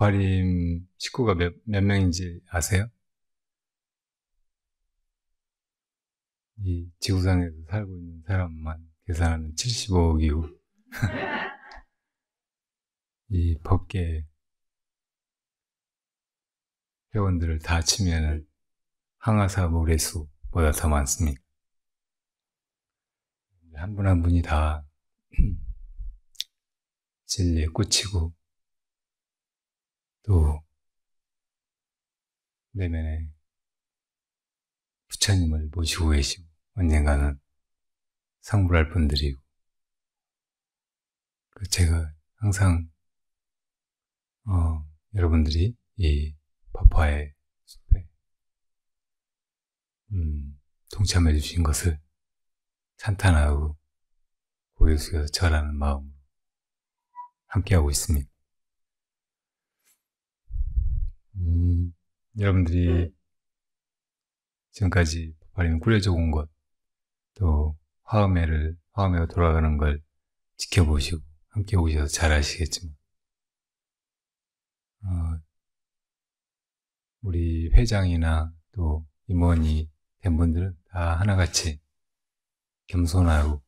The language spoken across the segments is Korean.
부파림 식구가 몇 명인지 아세요? 이 지구상에서 살고 있는 사람만 계산하면 75억이고, 이 법계 회원들을 다 치면은 항아사 모래수보다 더 많습니다. 한 분 한 분이 다 진리에 꽂히고, 또 내면에 부처님을 모시고 계시고, 언젠가는 상불할 분들이고, 제가 항상 여러분들이 이 법화의 숲에 동참해 주신 것을 찬탄하고 고개 숙여서 절하는 마음으로 함께하고 있습니다. 여러분들이 지금까지 법화림을 꾸려져 온 것, 또 화엄회가 돌아가는 걸 지켜보시고 함께 오셔서 잘 아시겠지만, 우리 회장이나 또 임원이 된 분들은 다 하나같이 겸손하고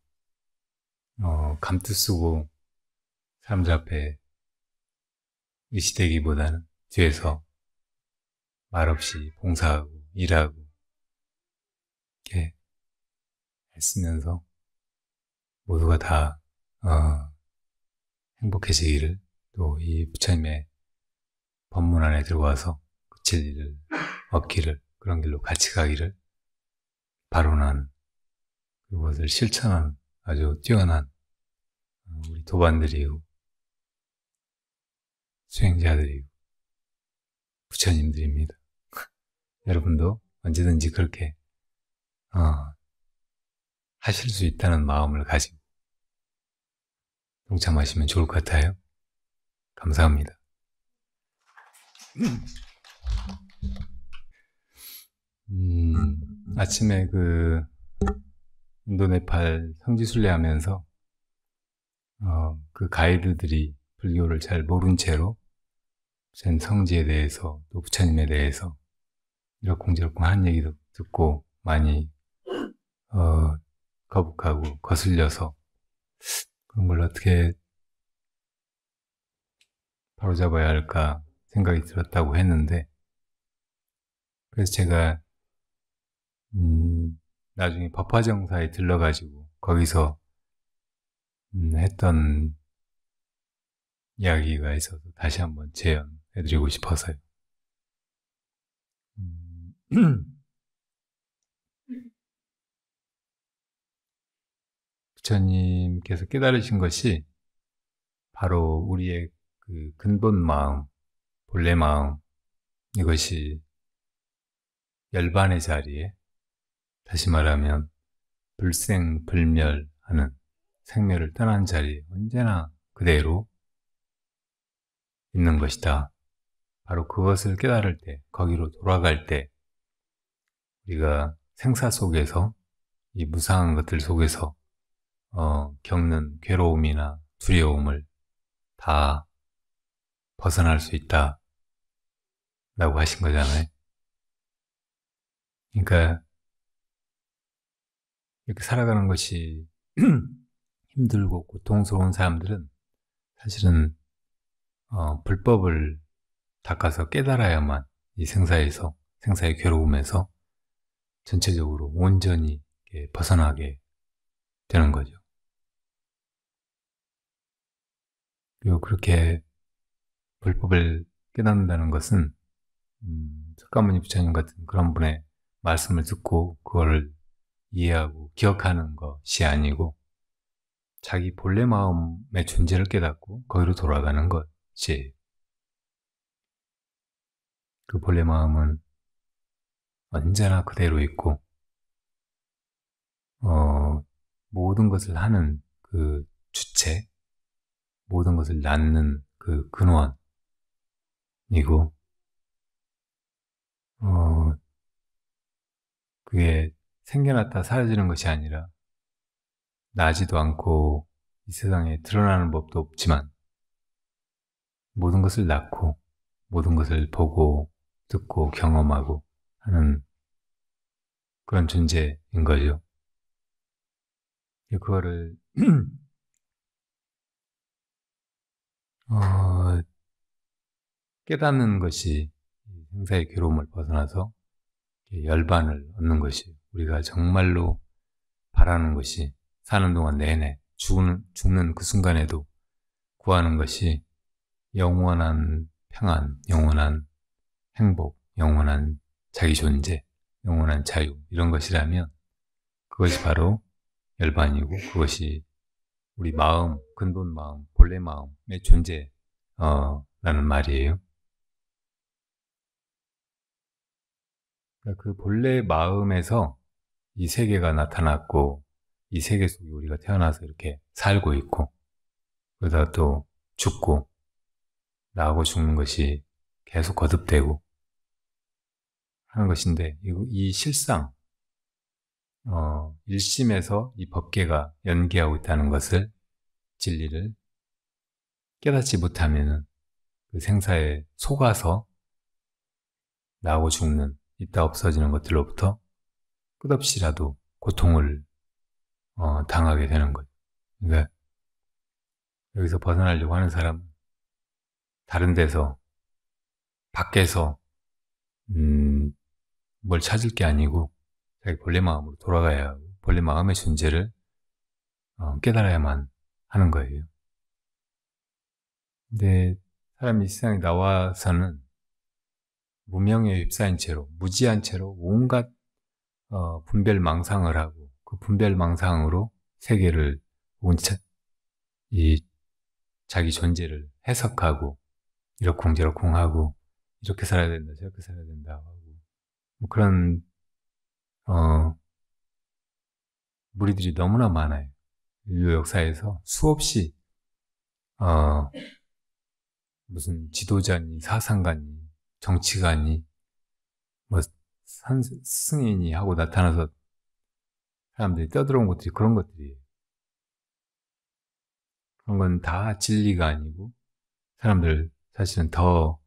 감투 쓰고 사람들 앞에 의시되기보다는 뒤에서 말없이 봉사하고 일하고 이렇게 애쓰면서 모두가 다 행복해지기를, 또 이 부처님의 법문 안에 들어와서 그 진리를 얻기를, 그런 길로 같이 가기를 발언하는, 그것을 실천하는 아주 뛰어난 우리 도반들이고 수행자들이고 부처님들입니다. 여러분도 언제든지 그렇게 하실 수 있다는 마음을 가지고 동참하시면 좋을 것 같아요. 감사합니다. 아침에 인도네팔 성지순례 하면서 그 가이드들이 불교를 잘 모른 채로 전 성지에 대해서 또 부처님에 대해서 이러쿵저러쿵 하는 얘기도 듣고 많이 거북하고 거슬려서 그런 걸 어떻게 바로잡아야 할까 생각이 들었다고 했는데, 그래서 제가 나중에 법화정사에 들러가지고 거기서 했던 이야기가 있어서 다시 한번 재현해드리고 싶어서요. 부처님께서 깨달으신 것이 바로 우리의 그 근본 마음, 본래 마음, 이것이 열반의 자리에, 다시 말하면 불생불멸하는 생멸을 떠난 자리에 언제나 그대로 있는 것이다. 바로 그것을 깨달을 때, 거기로 돌아갈 때, 우리가 생사 속에서, 이 무상한 것들 속에서 겪는 괴로움이나 두려움을 다 벗어날 수 있다 라고 하신 거잖아요. 그러니까 이렇게 살아가는 것이 힘들고 고통스러운 사람들은 사실은 불법을 닦아서 깨달아야만 이 생사의 괴로움에서 전체적으로 온전히 벗어나게 되는 거죠. 그리고 그렇게 불법을 깨닫는다는 것은 석가모니 부처님 같은 그런 분의 말씀을 듣고 그거를 이해하고 기억하는 것이 아니고, 자기 본래 마음의 존재를 깨닫고 거기로 돌아가는 것이, 그 본래 마음은 언제나 그대로 있고 모든 것을 하는 그 주체, 모든 것을 낳는 그 근원이고, 그게 생겨났다 사라지는 것이 아니라 나지도 않고 이 세상에 드러나는 법도 없지만 모든 것을 낳고 모든 것을 보고 듣고 경험하고 하는 그런 존재인 거죠. 그거를 깨닫는 것이 생사의 괴로움을 벗어나서 열반을 얻는 것이 우리가 정말로 바라는 것이 사는 동안 내내 죽는 그 순간에도 구하는 것이 영원한 평안, 영원한 행복, 영원한 자기 존재, 영원한 자유 이런 것이라면 그것이 바로 열반이고 그것이 우리 마음, 근본 마음, 본래 마음의 존재라는 말이에요. 그 본래 마음에서 이 세계가 나타났고 이 세계 속에 우리가 태어나서 이렇게 살고 있고 그러다 또 죽고 나하고 죽는 것이 계속 거듭되고 하는 것인데 이 실상 일심에서 이 법계가 연기하고 있다는 것을 진리를 깨닫지 못하면은 그 생사에 속아서 나하고 죽는 있다 없어지는 것들로부터 끝없이라도 고통을 당하게 되는 거예요. 그러니까 여기서 벗어나려고 하는 사람은 다른 데서 밖에서 뭘 찾을 게 아니고 자기 본래 마음으로 돌아가야 하고 본래 마음의 존재를 깨달아야만 하는 거예요. 근데 사람이 이 세상에 나와서는 무명에 휩싸인 채로 무지한 채로 온갖 분별망상을 하고 그 분별망상으로 세계를 이 자기 존재를 해석하고 이러쿵저러쿵 하고 이렇게 살아야 된다 저렇게 살아야 된다 하고 뭐 그런 무리들이 너무나 많아요. 인류 역사에서 수없이 무슨 지도자니 사상가니 정치가니 뭐 스승이니 하고 나타나서 사람들이 떠들어온 것들이 그런 것들이에요. 그런 건 다 진리가 아니고 사람들 사실은 더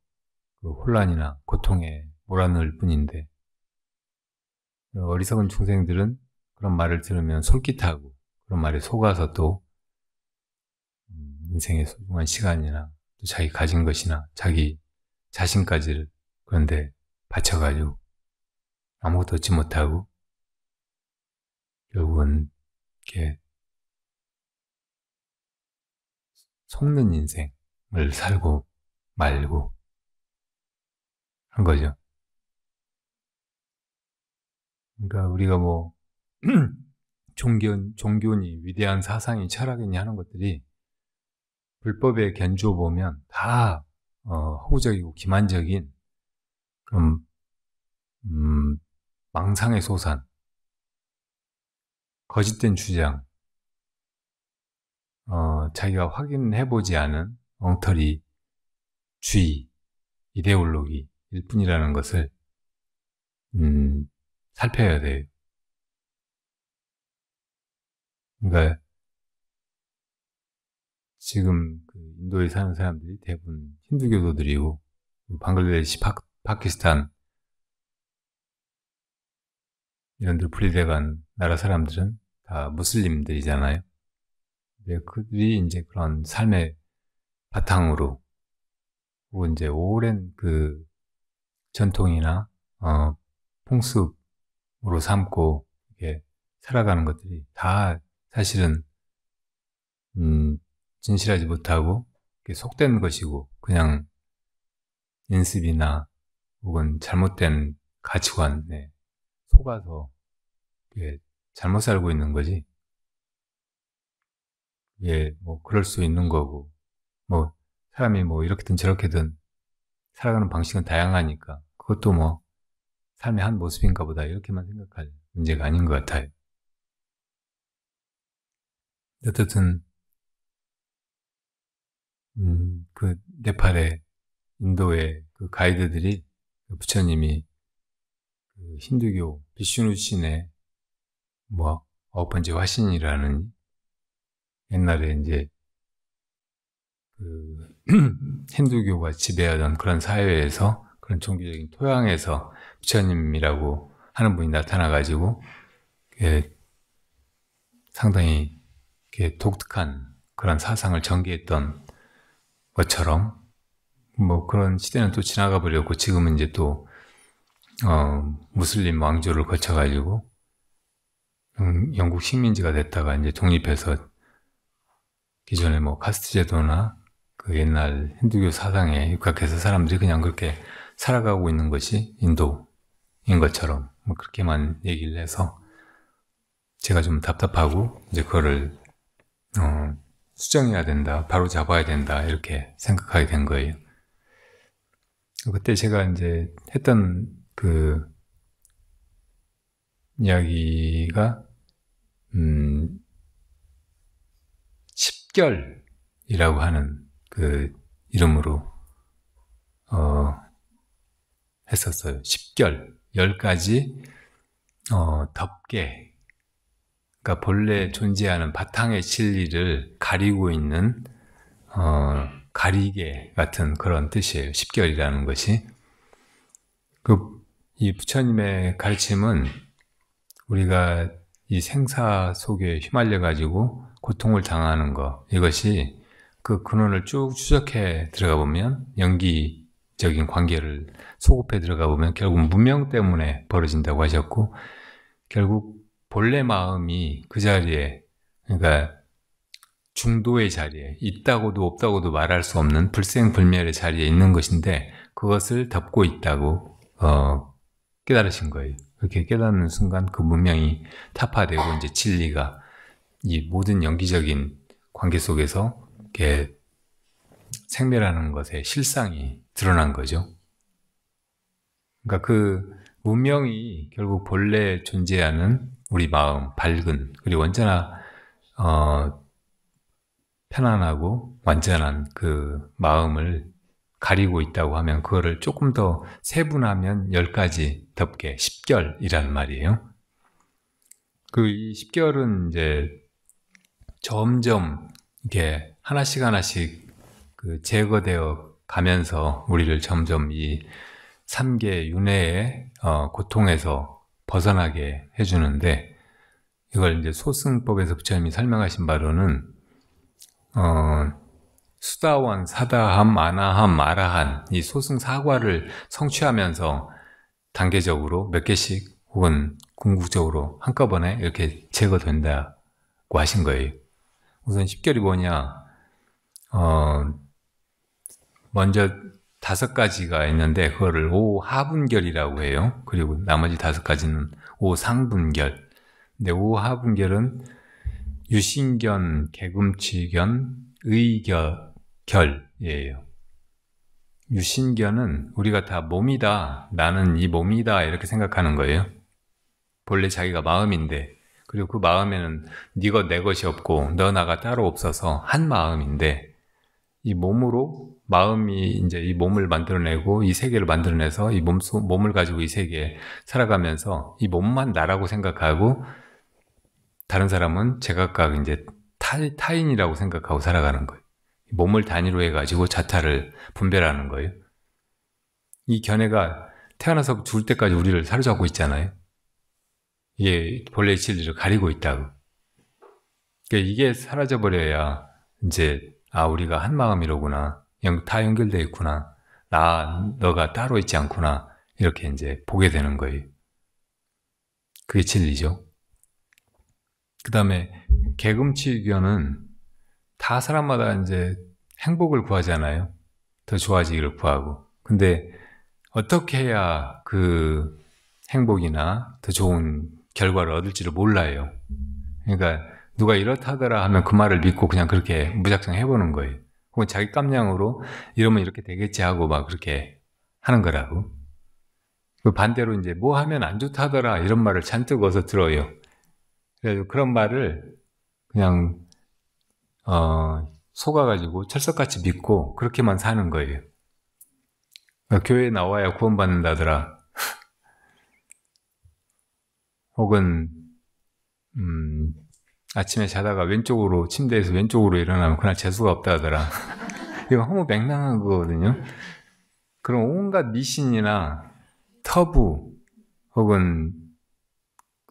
그 혼란이나 고통에 몰아넣을 뿐인데 어리석은 중생들은 그런 말을 들으면 솔깃하고 그런 말에 속아서 또 인생의 소중한 시간이나 또 자기 가진 것이나 자기 자신까지를 그런데 바쳐가지고 아무것도 얻지 못하고 결국은 이렇게 속는 인생을 살고 말고 한 거죠. 그러니까 우리가 뭐 종교니 위대한 사상이 철학이니 하는 것들이 불법에 견주어 보면 다 허구적이고 기만적인 그런 망상의 소산, 거짓된 주장, 자기가 확인해보지 않은 엉터리, 주의, 이데올로기일 뿐이라는 것을 살펴야 돼요. 그러니까 지금 그 인도에 사는 사람들이 대부분 힌두교도들이고 방글라데시, 파키스탄 이런 데 분리돼간 나라 사람들은 다 무슬림들이잖아요. 근데 그들이 이제 그런 삶의 바탕으로 혹은 이제 오랜 그 전통이나 풍습으로 삼고 이렇게 살아가는 것들이 다 사실은 진실하지 못하고 속된 것이고 그냥 인습이나 혹은 잘못된 가치관에 속아서 잘못 살고 있는 거지. 뭐 그럴 수 있는 거고 뭐 사람이 뭐 이렇게든 저렇게든 살아가는 방식은 다양하니까 그것도 뭐 삶의 한 모습인가 보다 이렇게만 생각할 문제가 아닌 것 같아요. 어쨌든 그 네팔의 인도의 그 가이드들이 그 부처님이 그 힌두교 비슈누 신의 뭐 9번째 화신이라는 옛날에 이제 그 힌두교가 지배하던 그런 사회에서, 그런 종교적인 토양에서 부처님이라고 하는 분이 나타나가지고 상당히 독특한 그런 사상을 전개했던 것처럼, 뭐 그런 시대는 또 지나가 버렸고, 지금은 이제 또 무슬림 왕조를 거쳐가지고 영국 식민지가 됐다가 이제 독립해서 기존의 뭐 카스트 제도나 그 옛날 힌두교 사상에 입각해서 사람들이 그냥 그렇게 살아가고 있는 것이 인도인 것처럼 뭐 그렇게만 얘기를 해서 제가 좀 답답하고, 이제 그거를 수정해야 된다, 바로 잡아야 된다, 이렇게 생각하게 된 거예요. 그때 제가 이제 했던 그 이야기가 10결이라고 하는 그 이름으로 했었어요. 10결, 10가지 덮개, 그러니까 본래 존재하는 바탕의 진리를 가리고 있는 가리개 같은 그런 뜻이에요. 10결이라는 것이. 이 부처님의 가르침은 우리가 이 생사 속에 휘말려가지고 고통을 당하는 것, 이것이 그 근원을 쭉 추적해 들어가 보면, 연기적인 관계를 소급해 들어가 보면 결국 문명 때문에 벌어진다고 하셨고, 결국 본래 마음이 그 자리에, 그러니까 중도의 자리에 있다고도 없다고도 말할 수 없는 불생불멸의 자리에 있는 것인데, 그것을 덮고 있다고 깨달으신 거예요. 그렇게 깨닫는 순간 그 문명이 타파되고, 이제 진리가 이 모든 연기적인 관계 속에서 이렇게 생멸하는 것의 실상이 드러난 거죠. 그러니까 그 문명이 결국 본래 존재하는 우리 마음, 밝은, 그리고 언제나 편안하고 완전한 그 마음을 가리고 있다고 하면, 그거를 조금 더 세분하면 10가지 덮개, 10결이라는 말이에요. 이 10결은 이제 점점 이렇게 하나씩 하나씩 그 제거되어 가면서 우리를 점점 이 3계 윤회의 고통에서 벗어나게 해주는데, 이걸 이제 소승법에서 부처님이 설명하신 바로는 수다원, 사다함, 아나함, 아라한, 이 소승 사과를 성취하면서 단계적으로 몇 개씩 혹은 궁극적으로 한꺼번에 이렇게 제거된다고 하신 거예요. 우선 10결이 뭐냐, 먼저 5가지가 있는데 그거를 오하분결이라고 해요. 그리고 나머지 5가지는 오상분결. 근데 오하분결은 유신견, 개금취견, 의결이에요. 유신견은 우리가 다 몸이다, 나는 이 몸이다, 이렇게 생각하는 거예요. 본래 자기가 마음인데, 그리고 그 마음에는 네 것 내 것이 없고 너 나가 따로 없어서 한 마음인데, 이 몸으로 마음이 이제 이 몸을 만들어내고 이 세계를 만들어내서 이 몸을 가지고 이 세계에 살아가면서 이 몸만 나라고 생각하고, 다른 사람은 제각각 이제 타인이라고 생각하고 살아가는 거예요. 몸을 단위로 해가지고 자타를 분별하는 거예요. 이 견해가 태어나서 죽을 때까지 우리를 사로잡고 있잖아요. 이게 본래의 진리를 가리고 있다고. 그러니까 이게 사라져버려야 이제 우리가 한 마음이로구나, 다 연결되어 있구나, 너가 따로 있지 않구나, 이렇게 이제 보게 되는 거예요. 그게 진리죠. 그 다음에 개금취견은 다 사람마다 이제 행복을 구하잖아요. 더 좋아지기를 구하고. 근데 어떻게 해야 그 행복이나 더 좋은 결과를 얻을지를 몰라요. 그러니까 누가 이렇다더라 하면 그 말을 믿고 그냥 그렇게 무작정 해보는 거예요. 혹은 자기 깜냥으로 이러면 이렇게 되겠지 하고 막 그렇게 하는 거라고. 그 반대로 이제 뭐 하면 안 좋다더라 이런 말을 잔뜩 어서 들어요. 그래서 그런 말을 그냥 속아가지고 철석같이 믿고 그렇게만 사는 거예요. 그러니까 교회에 나와야 구원받는다더라. 혹은 아침에 자다가 왼쪽으로, 침대에서 왼쪽으로 일어나면 그날 재수가 없다더라. 이거 허무맹랑한 거거든요. 그런 온갖 미신이나 터부 혹은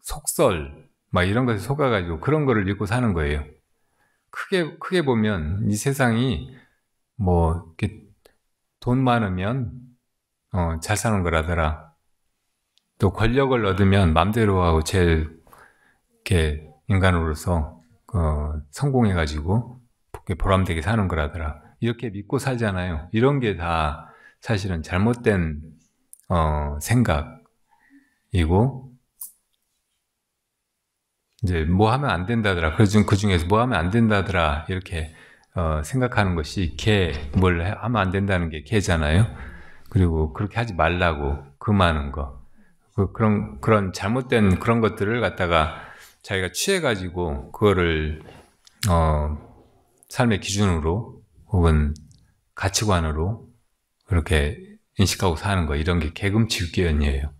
속설 막 이런 것에 속아가지고 그런 거를 믿고 사는 거예요. 크게 보면 이 세상이 뭐 이렇게 돈 많으면 잘 사는 거라더라. 또 권력을 얻으면 맘대로 하고 제일 이렇게 인간으로서 성공해가지고 보람되게 사는 거라더라. 이렇게 믿고 살잖아요. 이런 게 다 사실은 잘못된 생각이고, 이제 뭐 하면 안 된다더라. 그 중에서 뭐 하면 안 된다더라. 이렇게 생각하는 것이 뭘 하면 안 된다는 게 개잖아요. 그리고 그렇게 하지 말라고 금하는 거. 그런 잘못된 그런 것들을 갖다가 자기가 취해가지고 그거를 삶의 기준으로 혹은 가치관으로 그렇게 인식하고 사는 거, 이런 게 계금치견이에요.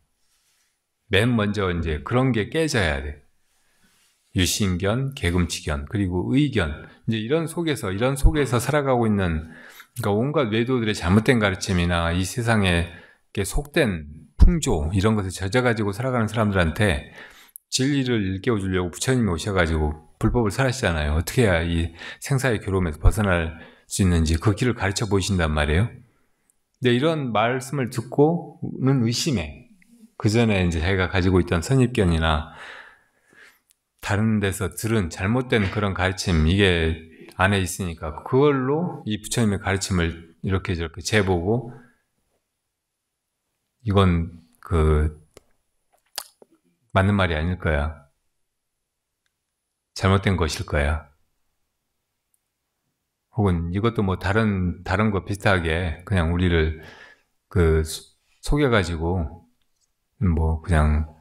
맨 먼저 이제 그런 게 깨져야 돼. 유신견, 계금치견, 그리고 의견. 이제 이런 속에서 살아가고 있는, 그러니까 온갖 외도들의 잘못된 가르침이나 이 세상에 속된 풍조, 이런 것을 젖어가지고 살아가는 사람들한테 진리를 일깨워 주려고 부처님이 오셔가지고 불법을 설하시잖아요. 어떻게 해야 이 생사의 괴로움에서 벗어날 수 있는지 그 길을 가르쳐 보이신단 말이에요. 근데 이런 말씀을 듣고는 의심해. 그 전에 이제 자기가 가지고 있던 선입견이나 다른 데서 들은 잘못된 그런 가르침, 이게 안에 있으니까 그걸로 이 부처님의 가르침을 이렇게 저렇게 재보고, 이건 맞는 말이 아닐 거야. 잘못된 것일 거야. 혹은 이것도 뭐 다른 거 비슷하게 그냥 우리를 속여가지고 뭐 그냥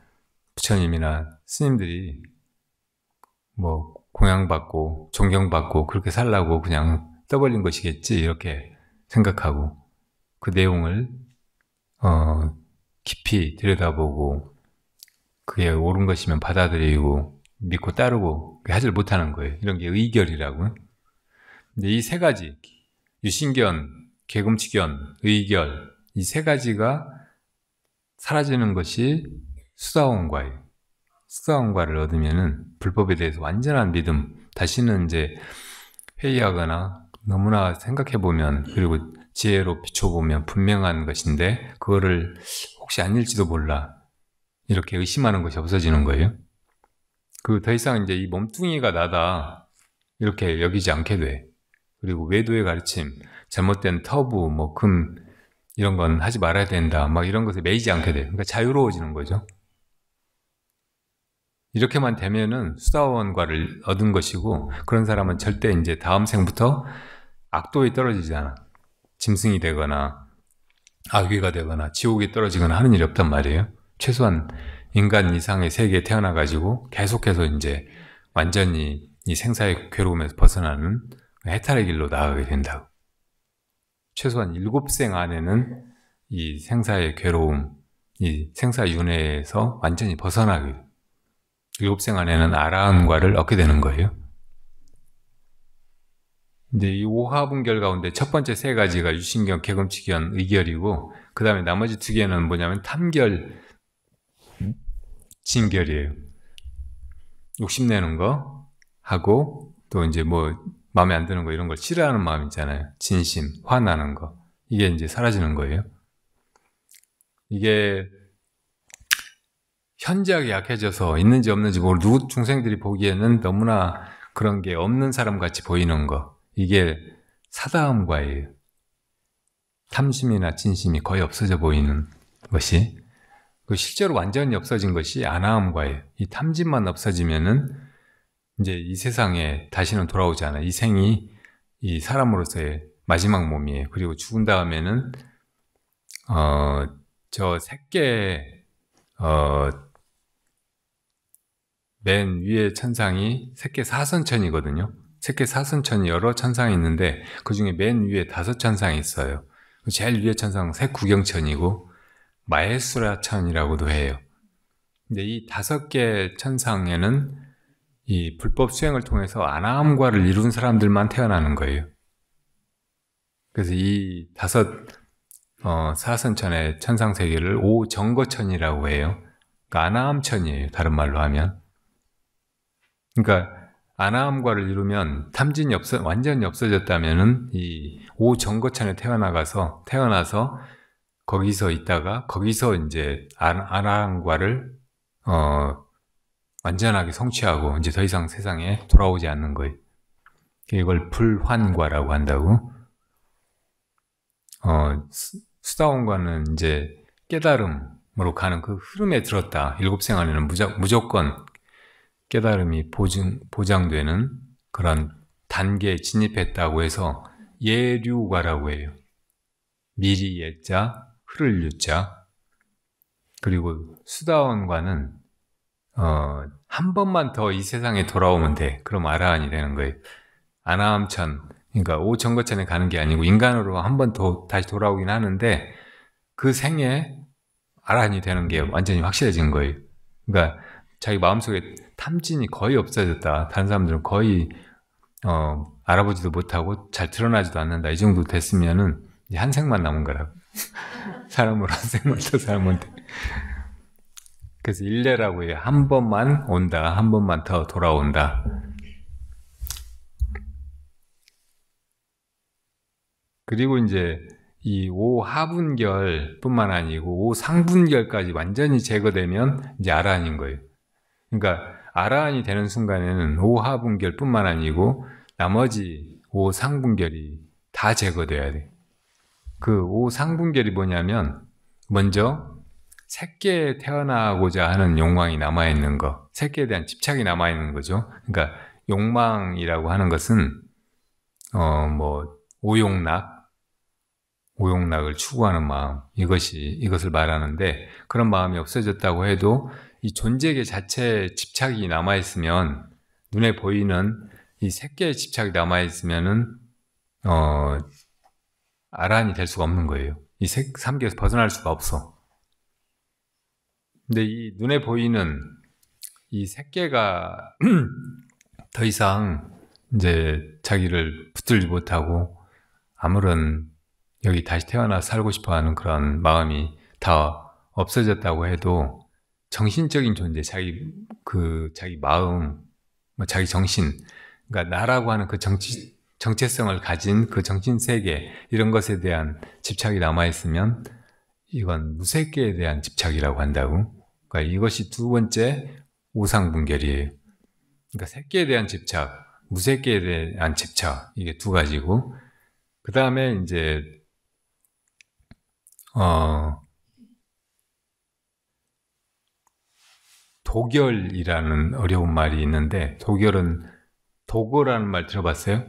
부처님이나 스님들이 뭐 공양받고 존경받고 그렇게 살라고 그냥 떠벌린 것이겠지, 이렇게 생각하고 그 내용을 깊이 들여다보고 그게 옳은 것이면 받아들이고 믿고 따르고 하질 못하는 거예요. 이런 게 의결이라고. 근데 이 세 가지, 유신견, 계금치견, 의결, 이 세 가지가 사라지는 것이 수다원과예요. 수다원과를 얻으면은 불법에 대해서 완전한 믿음, 다시는 이제 회의하거나 너무나 생각해보면, 그리고 지혜로 비춰보면 분명한 것인데 그거를 혹시 아닐지도 몰라, 이렇게 의심하는 것이 없어지는 거예요. 더 이상 이제 이 몸뚱이가 나다 이렇게 여기지 않게 돼. 그리고 외도의 가르침, 잘못된 터부, 뭐 금, 이런 건 하지 말아야 된다, 막 이런 것에 매이지 않게 돼. 그러니까 자유로워지는 거죠. 이렇게만 되면은 수다원과를 얻은 것이고, 그런 사람은 절대 이제 다음 생부터 악도에 떨어지지 않아. 짐승이 되거나 악귀가 되거나 지옥에 떨어지거나 하는 일이 없단 말이에요. 최소한 인간 이상의 세계에 태어나가지고 계속해서 이제 완전히 이 생사의 괴로움에서 벗어나는 해탈의 길로 나아가게 된다고. 최소한 7생 안에는 이 생사의 괴로움, 이 생사윤회에서 완전히 벗어나게, 7생 안에는 아라한과를 얻게 되는 거예요. 이제 이 오하분결 가운데 첫 번째 세 가지가 유신견, 계금치견, 의결이고, 그 다음에 나머지 두 개는 뭐냐면 탐결, 진결이에요. 욕심내는 거 하고, 또 이제 뭐 마음에 안 드는 거, 이런 걸 싫어하는 마음 있잖아요. 진심, 화나는 거. 이게 이제 사라지는 거예요. 이게 현저하게 약해져서 있는지 없는지 모르고 중생들이 보기에는 너무나 그런 게 없는 사람 같이 보이는 거, 이게 사다음과예요. 탐심이나 진심이 거의 없어져 보이는 것이, 실제로 완전히 없어진 것이 아나함과예요. 이 탐심만 없어지면은 이제 이 세상에 다시는 돌아오지 않아. 이 생이 이 사람으로서의 마지막 몸이에요. 그리고 죽은 다음에는 저 새끼 맨 위에 천상이 새끼 사선천이거든요. 새끼 사선천이 여러 천상이 있는데 그 중에 맨 위에 5천상이 있어요. 제일 위에 천상은 색구경천이고 마해수라천이라고도 해요. 근데 이 5개 천상에는 이 불법 수행을 통해서 아나함과를 이룬 사람들만 태어나는 거예요. 그래서 이 다섯 사선천의 천상세계를 오정거천이라고 해요. 그러니까 아나함천이에요, 다른 말로 하면. 그러니까 아나함과를 이루면 탐진이 완전히 없어졌다면은 이 오정거천에 태어나서 거기서 있다가 거기서 이제 아나함과를 완전하게 성취하고 이제 더 이상 세상에 돌아오지 않는 거예요. 이걸 불환과라고 한다고. 수다원과는 이제 깨달음으로 가는 그 흐름에 들었다. 일곱 생안에는 무조건 깨달음이 보장되는 그런 단계에 진입했다고 해서 예류과라고 해요. 미리 예자, 흐를 유자. 그리고 수다원과는 한 번만 더 이 세상에 돌아오면 돼. 그럼 아라한이 되는 거예요. 아나함천, 그러니까 오정거천에 가는 게 아니고 인간으로 한 번 더 다시 돌아오긴 하는데 그 생에 아라한이 되는 게 완전히 확실해진 거예요. 그러니까 자기 마음속에 탐진이 거의 없어졌다. 다른 사람들은 거의 알아보지도 못하고 잘 드러나지도 않는다. 이 정도 됐으면은 한 생만 남은 거라고. 사람으로 한 생만 더 살면 돼. 그래서 일례라고 해요. 한 번만 온다. 한 번만 더 돌아온다. 그리고 이제 이 오하분결 뿐만 아니고 오상분결까지 완전히 제거되면 이제 아라한인 거예요. 그러니까 아라한이 되는 순간에는 오하분결 뿐만 아니고 나머지 오상분결이 다 제거돼야 돼. 그 오상분결이 뭐냐면 먼저 새끼에 태어나고자 하는 욕망이 남아있는 거, 새끼에 대한 집착이 남아있는 거죠. 그러니까 욕망이라고 하는 것은 오욕락을 추구하는 마음, 이것을 말하는데, 그런 마음이 없어졌다고 해도 이 존재계 자체에 집착이 남아있으면, 눈에 보이는 이 색계에 집착이 남아있으면은 아라한이 될 수가 없는 거예요. 이 삼계에서 벗어날 수가 없어. 근데 이 눈에 보이는 이 색계가 더 이상 이제 자기를 붙들지 못하고 아무런 여기 다시 태어나 살고 싶어하는 그런 마음이 다 없어졌다고 해도 정신적인 존재, 자기 마음, 자기 정신, 그러니까 나라고 하는 그 정체성을 가진 그 정신 세계, 이런 것에 대한 집착이 남아있으면 이건 무색계에 대한 집착이라고 한다고. 그러니까 이것이 두 번째 오상분결이에요. 그러니까 색계에 대한 집착, 무색계에 대한 집착, 이게 두 가지고, 그 다음에 이제 도결이라는 어려운 말이 있는데, 도거라는 말 들어봤어요?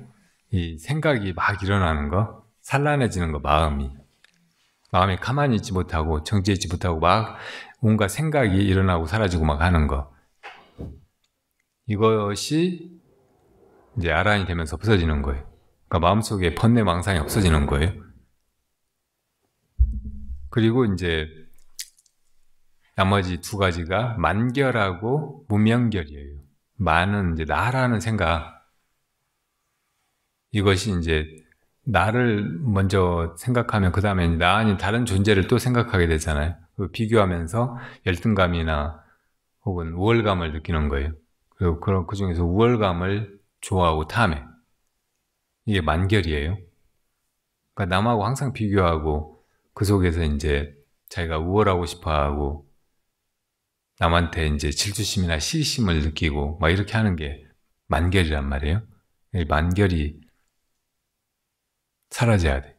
이 생각이 막 일어나는 거, 산란해지는 거, 마음이 가만히 있지 못하고 정지해 있지 못하고 막 온갖 생각이 일어나고 사라지고 막 하는 거, 이것이 이제 아라한이 되면서 없어지는 거예요. 그러니까 마음속에 번뇌망상이 없어지는 거예요. 그리고 이제 나머지 두 가지가 만결하고 무명결이에요. 만은 이제 나라는 생각, 이것이 이제 나를 먼저 생각하면 그 다음에 나 아닌 다른 존재를 또 생각하게 되잖아요. 비교하면서 열등감이나 혹은 우월감을 느끼는 거예요. 그리고 그 중에서 우월감을 좋아하고 탐해. 이게 만결이에요. 그러니까 남하고 항상 비교하고 그 속에서 이제 자기가 우월하고 싶어하고 남한테 이제 질투심이나 시기심을 느끼고 막 이렇게 하는 게 만결이란 말이에요. 이 만결이 사라져야 돼.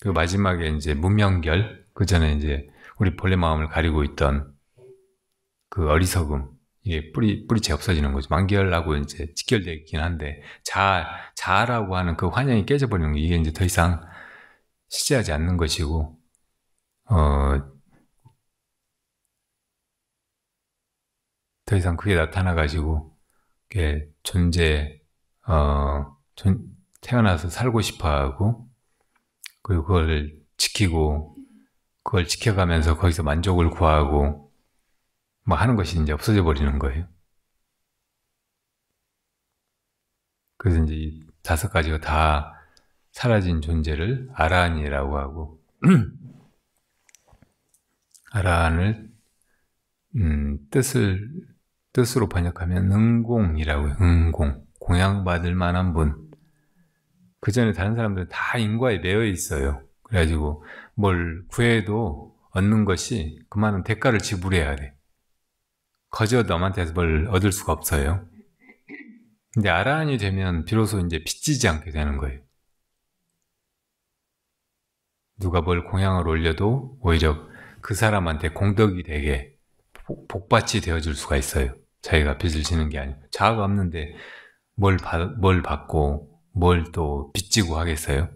그 마지막에 이제 무명결, 그 전에 이제 우리 본래 마음을 가리고 있던 그 어리석음, 이게 뿌리채 없어지는 거죠. 만결하고 이제 직결되어 있긴 한데, 자아라고 하는 그 환영이 깨져버리는 거, 이게 이제 더 이상 실제하지 않는 것이고, 더 이상 그게 나타나가지고, 그게 태어나서 살고 싶어 하고, 그리고 그걸 지키고, 그걸 지켜가면서 거기서 만족을 구하고, 뭐 하는 것이 이제 없어져 버리는 거예요. 그래서 이제 이 다섯 가지가 다 사라진 존재를 아라한이라고 하고 아라한을 뜻으로 번역하면 응공이라고 해요. 응공, 공양받을 만한 분. 그 전에 다른 사람들은 다 인과에 매여 있어요. 그래가지고 뭘 구해도 얻는 것이 그만한 대가를 지불해야 돼. 거저 남한테서 뭘 얻을 수가 없어요. 근데 아라한이 되면 비로소 이제 빚지지 않게 되는 거예요. 누가 뭘 공양을 올려도 오히려 그 사람한테 공덕이 되게 복받이 되어줄 수가 있어요. 자기가 빚을 지는 게 아니고. 자아가 없는데 뭘 받고 뭘 또 빚지고 하겠어요?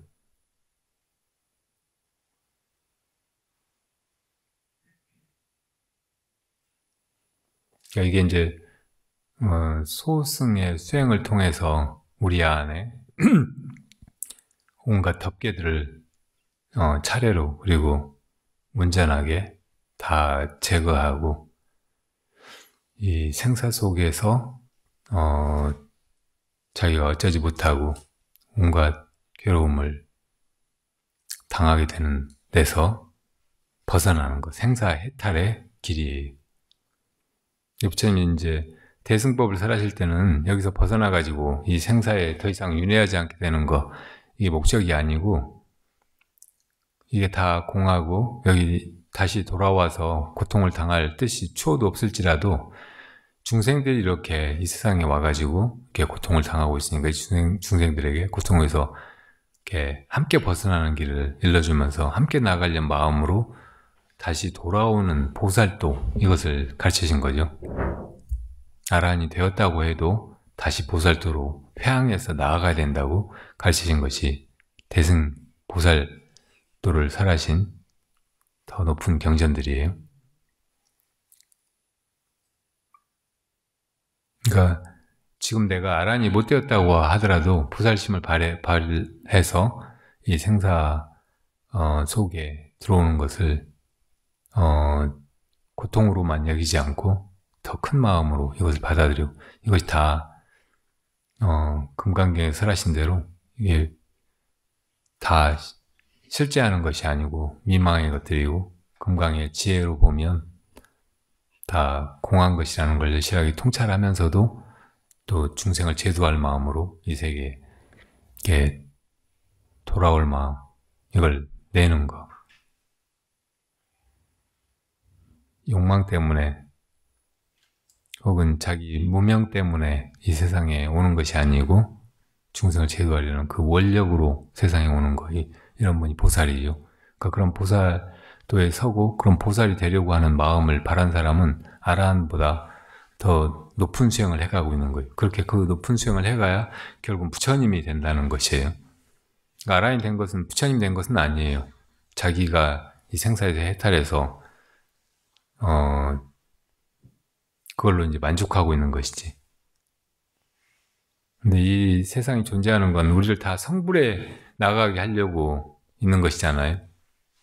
그러니까 이게 이제 소승의 수행을 통해서 우리 안에 온갖 덮개들을 차례로 그리고 온전하게 다 제거하고 이 생사 속에서 자기가 어쩌지 못하고 온갖 괴로움을 당하게 되는 데서 벗어나는 것, 생사 해탈의 길이에요. 부처님이 이제 대승법을 설하실 때는 여기서 벗어나가지고 이 생사에 더 이상 윤회하지 않게 되는 거, 이게 목적이 아니고 이게 다 공하고 여기 다시 돌아와서 고통을 당할 뜻이 추호도 없을지라도 중생들이 이렇게 이 세상에 와가지고 이렇게 고통을 당하고 있으니까 중생들에게 고통에서 이렇게 함께 벗어나는 길을 일러주면서 함께 나가려는 마음으로 다시 돌아오는 보살도 이것을 가르치신 거죠. 아라한이 되었다고 해도 다시 보살도로 회항해서 나아가야 된다고 가르치신 것이 대승 보살도를 설하신 더 높은 경전들이에요. 그러니까 지금 내가 아라한이 못 되었다고 하더라도 보살심을 발해서 이 생사 속에 들어오는 것을 고통으로만 여기지 않고 더 큰 마음으로 이것을 받아들이고, 이것이 다 금강경에 설하신 대로 이게 다 실제하는 것이 아니고 미망의 것들이고 금강의 지혜로 보면 다 공한 것이라는 걸 여실하게 통찰하면서도 또 중생을 제도할 마음으로 이 세계에 돌아올 마음, 이걸 내는 거. 욕망 때문에 혹은 자기 무명 때문에 이 세상에 오는 것이 아니고 중생을 제도하려는 그 원력으로 세상에 오는 거, 이런 분이 보살이죠. 그러니까 그런 보살도에 서고 그런 보살이 되려고 하는 마음을 바란 사람은 아라한보다 더 높은 수행을 해가고 있는 거예요. 그렇게 그 높은 수행을 해가야 결국 부처님이 된다는 것이에요. 그러니까 아라한이 된 것은 부처님 된 것은 아니에요. 자기가 이 생사에서 해탈해서 그걸로 이제 만족하고 있는 것이지. 근데 이 세상이 존재하는 건 우리를 다 성불에 나가게 하려고 있는 것이잖아요.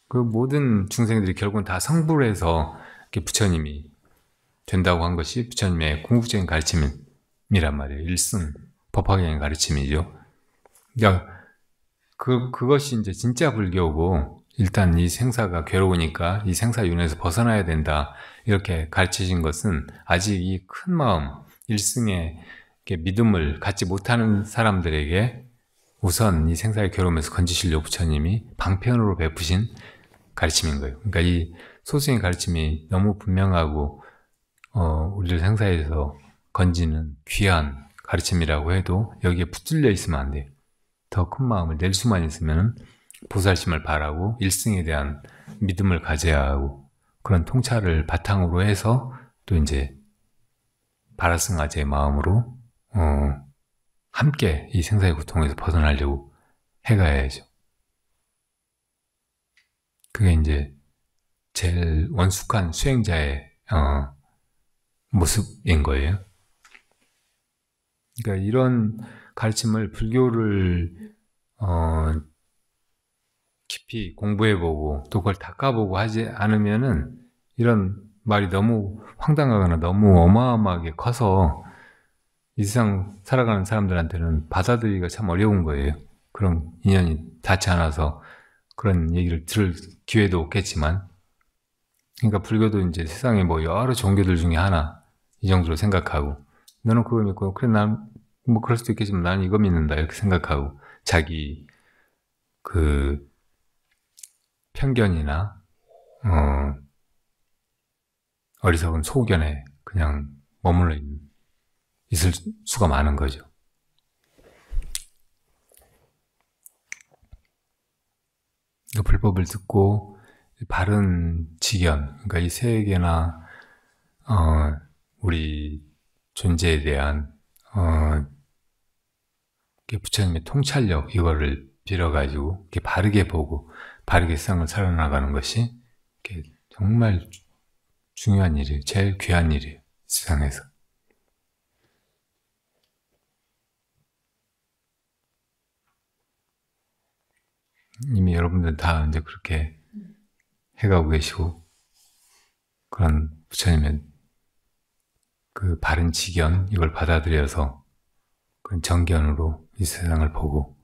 그 모든 중생들이 결국은 다 성불해서 이렇게 부처님이 된다고 한 것이 부처님의 궁극적인 가르침이란 말이에요. 일승, 법화경의 가르침이죠. 그러니까 그것이 이제 진짜 불교고, 일단 이 생사가 괴로우니까 이 생사윤회에서 벗어나야 된다, 이렇게 가르치신 것은 아직 이 큰 마음, 일승의 믿음을 갖지 못하는 사람들에게 우선 이 생사의 괴로움에서 건지시려고 부처님이 방편으로 베푸신 가르침인 거예요. 그러니까 이 소승의 가르침이 너무 분명하고 우리를 생사에서 건지는 귀한 가르침이라고 해도 여기에 붙들려 있으면 안 돼요. 더 큰 마음을 낼 수만 있으면 보살심을 바라고 일승에 대한 믿음을 가져야 하고, 그런 통찰을 바탕으로 해서 또 이제 바라승아제의 마음으로 함께 이 생사의 고통에서 벗어나려고 해가야죠. 그게 이제 제일 원숙한 수행자의 모습인 거예요. 그러니까 이런 가르침을, 불교를 깊이 공부해보고 또 그걸 닦아보고 하지 않으면은 이런 말이 너무 황당하거나 너무 어마어마하게 커서 이 세상 살아가는 사람들한테는 받아들이기가 참 어려운 거예요. 그런 인연이 닿지 않아서 그런 얘기를 들을 기회도 없겠지만, 그러니까 불교도 이제 세상에 뭐 여러 종교들 중에 하나 이 정도로 생각하고, 너는 그거 믿고 그래 난 뭐 그럴 수도 있겠지만 나는 이거 믿는다 이렇게 생각하고, 자기 그 편견이나 어리석은 소견에 그냥 머물러 있을 수가 많은 거죠. 그 불법을 듣고 바른 지견, 그러니까 이 세계나 우리 존재에 대한 부처님의 통찰력 이거를 빌어가지고 이렇게 바르게 보고 바르게 세상을 살아나가는 것이 정말 중요한 일이에요. 제일 귀한 일이에요. 세상에서. 이미 여러분들 다 이제 그렇게 해가고 계시고, 그런 부처님의 그 바른 지견 이걸 받아들여서 그런 정견으로 이 세상을 보고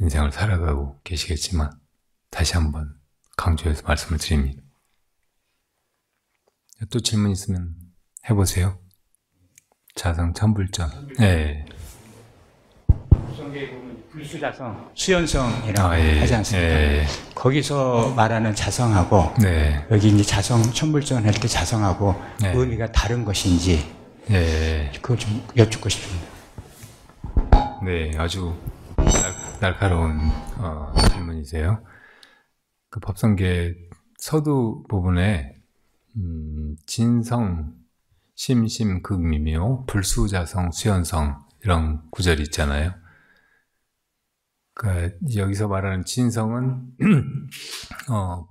인생을 살아가고 계시겠지만, 다시 한번 강조해서 말씀을 드립니다. 또 질문 있으면 해보세요. 자성 천불전. 네. 구성계에 보면 불수자성, 수연성이라고 예, 하지 않습니까? 예. 거기서 말하는 자성하고 네. 여기 이제 자성 천불전 할 때 자성하고 네. 의미가 다른 것인지 그걸 좀 여쭙고 싶습니다. 네, 아주 날카로운 질문이세요. 그 법성계 서두 부분에 진성, 심심, 극미묘, 불수자성, 수연성 이런 구절이 있잖아요. 그러니까 여기서 말하는 진성은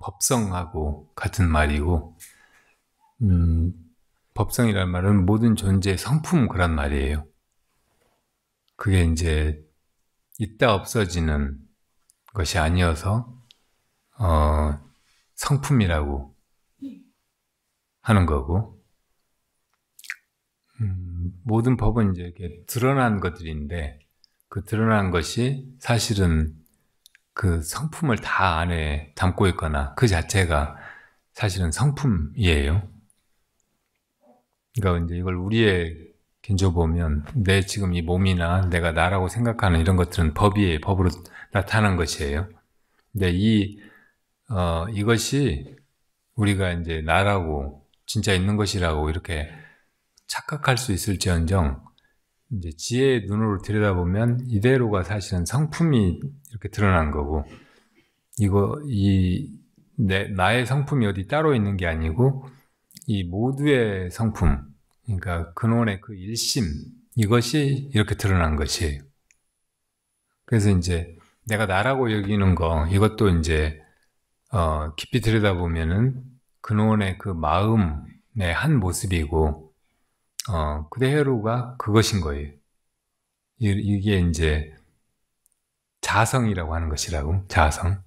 법성하고 같은 말이고, 법성이라는 말은 모든 존재의 성품 그런 말이에요. 그게 이제 있다 없어지는 것이 아니어서 성품이라고 하는 거고, 모든 법은 이제 이렇게 드러난 것들인데, 그 드러난 것이 사실은 그 성품을 다 안에 담고 있거나 그 자체가 사실은 성품이에요. 그러니까 이제 이걸 우리의 견조 보면, 내 지금 이 몸이나 내가 나라고 생각하는 이런 것들은 법으로 나타난 것이에요. 근데 이것이 우리가 이제 나라고 진짜 있는 것이라고 이렇게 착각할 수 있을지언정, 이제 지혜의 눈으로 들여다보면 이대로가 사실은 성품이 이렇게 드러난 거고, 나의 성품이 어디 따로 있는 게 아니고 이 모두의 성품, 그러니까 근원의 그 일심, 이것이 이렇게 드러난 것이에요. 그래서 이제 내가 나라고 여기는 거, 이것도 이제 깊이 들여다보면은 근원의 그 마음의 한 모습이고, 그대로가 그것인 거예요. 이게 이제 자성이라고 하는 것이라고, 자성.